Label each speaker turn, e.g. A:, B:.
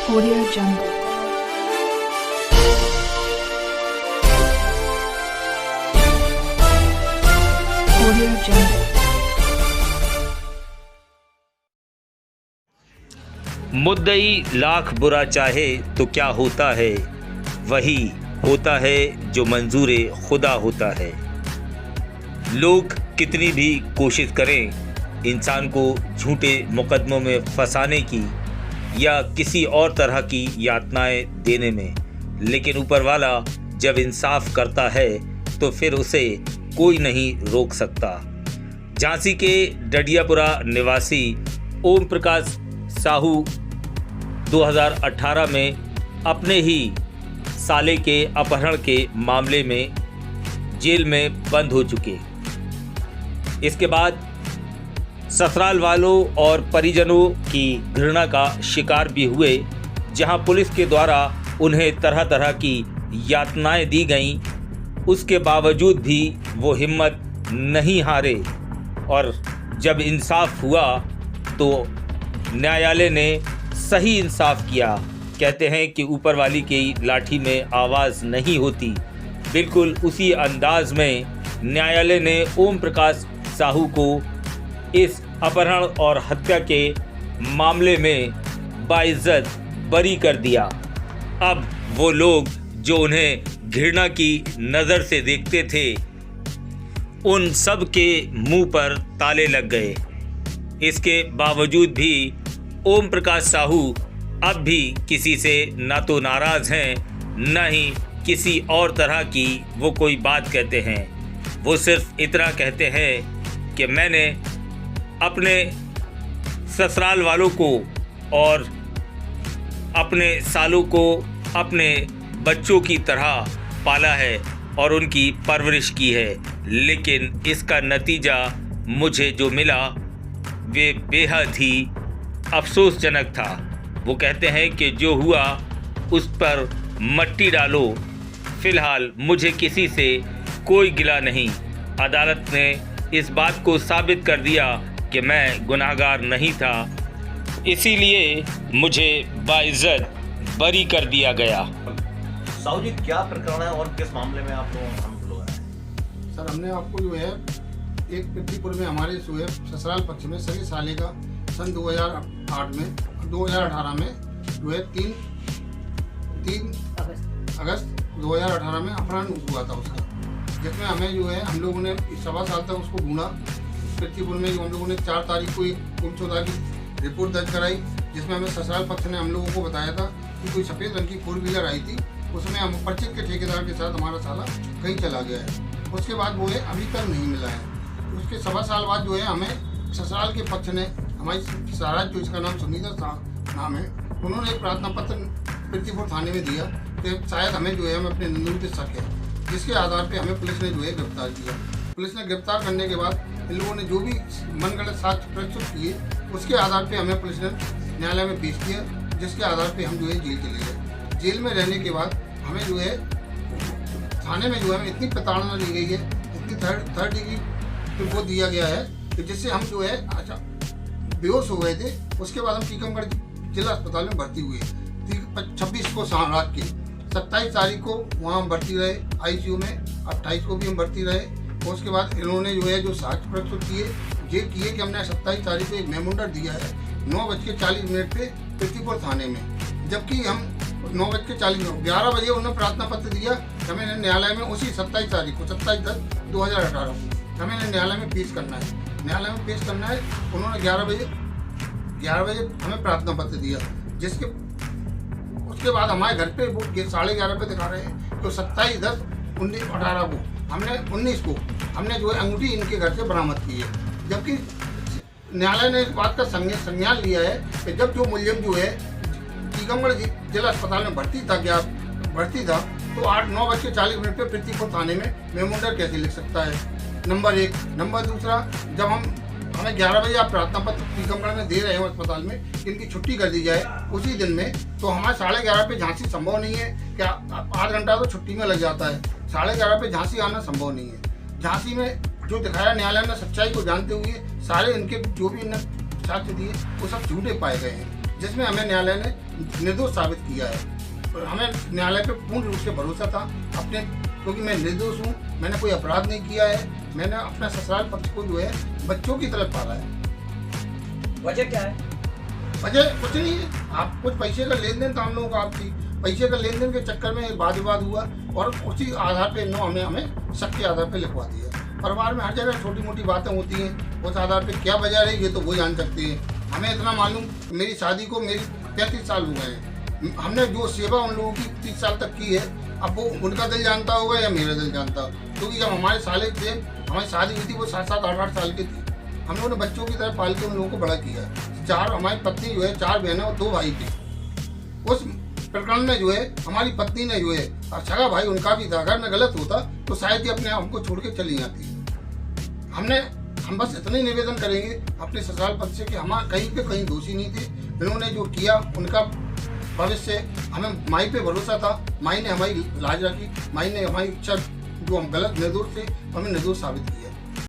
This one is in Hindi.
A: Audio Jungle. Audio Jungle.
B: मुद्दई lakh बुरा चाहे तो क्या होता है, वही होता है जो मंजूरे खुदा होता है। लोग कितनी भी कोशिश करें इंसान को झूठे मुकदमों में फंसाने की या किसी और तरह की यातनाएं देने में, लेकिन ऊपर वाला जब इंसाफ करता है तो फिर उसे कोई नहीं रोक सकता। झांसी के डडियापुरा निवासी ओम प्रकाश साहू 2018 में अपने ही साले के अपहरण के मामले में जेल में बंद हो चुके। इसके बाद ससुराल वालों और परिजनों की घृणा का शिकार भी हुए, जहां पुलिस के द्वारा उन्हें तरह तरह की यातनाएं दी गईं। उसके बावजूद भी वो हिम्मत नहीं हारे और जब इंसाफ हुआ तो न्यायालय ने सही इंसाफ किया। कहते हैं कि ऊपर वाली की लाठी में आवाज़ नहीं होती। बिल्कुल उसी अंदाज में न्यायालय ने ओम प्रकाश साहू को इस अपहरण और हत्या के मामले में बाइज्जत बरी कर दिया। अब वो लोग जो उन्हें घृणा की नज़र से देखते थे, उन सब के मुंह पर ताले लग गए। इसके बावजूद भी ओम प्रकाश साहू अब भी किसी से ना तो नाराज़ हैं, न ही किसी और तरह की वो कोई बात कहते हैं। वो सिर्फ इतना कहते हैं कि मैंने अपने ससुराल वालों को और अपने सालों को अपने बच्चों की तरह पाला है और उनकी परवरिश की है, लेकिन इसका नतीजा मुझे जो मिला वे बेहद ही अफसोसजनक था। वो कहते हैं कि जो हुआ उस पर मट्टी डालो। फ़िलहाल मुझे किसी से कोई गिला नहीं। अदालत ने इस बात को साबित कर दिया कि मैं गुनाहगार नहीं था, इसीलिए मुझे बाइज्जत बरी कर दिया गया।
C: साहू जी, क्या प्रकरण है और किस मामले में आप लोग हैं?
D: सर, हमने आपको जो है एक पृथ्वीपुर में हमारे जो है ससुराल पक्ष में सगे साले का सन 2018 में जो है 3 अगस्त 2018 में अपहरण हुआ था उसका, जिसमें हमें जो है हम लोगों ने 1.25 साल तक उसको ढूंढा। पृथ्वीपुर में जो हम लोगों ने 4 तारीख को एक गुमशुदा की रिपोर्ट दर्ज कराई, जिसमें हमें ससुराल पक्ष ने हम लोगों को बताया था कि कोई सफ़ेद रंग की 4 व्हीलर आई थी, उसमें हम परिचित के ठेकेदार के साथ हमारा साला कहीं चला गया है। उसके बाद वो है अभी तक नहीं मिला है। उसके 1.25 साल बाद जो है हमें ससुराल के पक्ष ने, हमारी सारा जो इसका नाम सुनीता नाम है, उन्होंने एक प्रार्थना पत्र पृथ्वीपुर थाने में दिया कि शायद हमें जो है हम अपने नंदू पे शक है, जिसके आधार पे हमें पुलिस ने जो है गिरफ्तार किया। पुलिस ने गिरफ्तार करने के बाद इन लोगों ने जो भी मनगढ़ंत साक्ष्य प्रस्तुत किए, उसके आधार पे हमें पुलिस ने न्यायालय में पेश किया, जिसके आधार पे हम जो है जेल चले गए। जेल में रहने के बाद हमें जो है थाने में जो है इतनी प्रताड़ना दी गई है, इतनी थर्ड डिग्री पे वो दिया गया है कि जिससे हम जो है बेहोश हो गए थे। उसके बाद हम टीकमगढ़ जिला अस्पताल में भर्ती हुए। 26 को रात के 27 तारीख को वहाँ हम भर्ती रहे ICU में, 28 को भी हम भर्ती रहे। और उसके बाद इन्होंने जो है जो साक्ष्य प्रस्तुत किए ये किए कि हमने 27 तारीख को एक मेमोंडर दिया है 9:40 पे पृथ्वीपुर थाने में, जबकि हम 11 बजे उन्होंने प्रार्थना पत्र दिया कि हमें न्यायालय में उसी 27 तारीख को 27/10/2018 को हमें न्यायालय में पेश करना है। न्यायालय में पेश करना है। उन्होंने 11 बजे हमें प्रार्थना पत्र दिया, जिसके उसके बाद हमारे घर पे वो 11:30 पे दिखा रहे हैं तो 27/10/18 को हमने 19 को हमने जो है अंगूठी इनके घर से बरामद की है। जबकि न्यायालय ने इस बात का संज्ञान लिया है कि जब जो मुलजिम जो है टीकमगढ़ जिला अस्पताल में भर्ती था तो 9:40 पे पृथ्वीपुर थाने में मेमोंडर कैसे लिख सकता है, नंबर 1। नंबर दूसरा, जब हमें 11 बजे आप प्रार्थना पत्र टीकमगढ़ में दे रहे हो अस्पताल में, इनकी छुट्टी कर दी जाए उसी दिन में, तो हमारे 11:30 पे झांसी संभव नहीं है। क्या 8 घंटा तो छुट्टी में लग जाता है, 11:30 पे झांसी आना संभव नहीं है। झांसी में जो दिखाया न्यायालय ने सच्चाई को जानते हुए सारे इनके जो भी इन्हें साक्ष्य दिए वो सब झूठे पाए गए हैं। जिसमें हमें न्यायालय ने निर्दोष साबित किया है। और हमें न्यायालय पे पूर्ण रूप से भरोसा था अपने, क्योंकि मैं निर्दोष हूँ, मैंने कोई अपराध नहीं किया है, मैंने अपना ससुराल पक्ष को जो है बच्चों की तरफ पाला है।
E: वजह क्या है?
D: वजह कुछ नहीं है, आप कुछ पैसे का लेन देन था हम लोगों का, आपसी पैसे का लेन देन के चक्कर में वाद विवाद हुआ और उसी आधार पे नो हमें शक के आधार पे लिखवा दिया। परिवार में हर जगह छोटी मोटी बातें होती हैं, उस आधार पे क्या वजह रही ये तो वो जान सकते हैं। हमें इतना मालूम, मेरी शादी को मेरी 33 साल हो गए हैं, हमने जो सेवा उन लोगों की 30 साल तक की है, अब वो उनका दिल जानता होगा या मेरा दिल जानता होगा, क्योंकि जब हमारे साले थे, हमारी शादी हुई थी वो 7-7, 8-8 साल की थी। हम लोगों ने बच्चों की तरह पाल के उन लोगों को बड़ा किया। 4 हमारी पत्नी जो है, 4 बहनें और 2 भाई थे। उस प्रकरण में जो है हमारी पत्नी ने जो है, और सगा भाई उनका भी था, अगर मैं गलत होता तो शायद ही अपने हमको छोड़ के चली जाती। हम बस इतना ही निवेदन करेंगे अपने ससुराल पक्ष से कि हम कहीं पे कहीं दोषी नहीं थे। इन्होंने जो किया उनका भविष्य, हमें माई पे भरोसा था, माई ने हमारी लाज रखी, माई ने हमारी इच्छा जो हम गलत निर्दोष थे हमें निर्दोष साबित किया।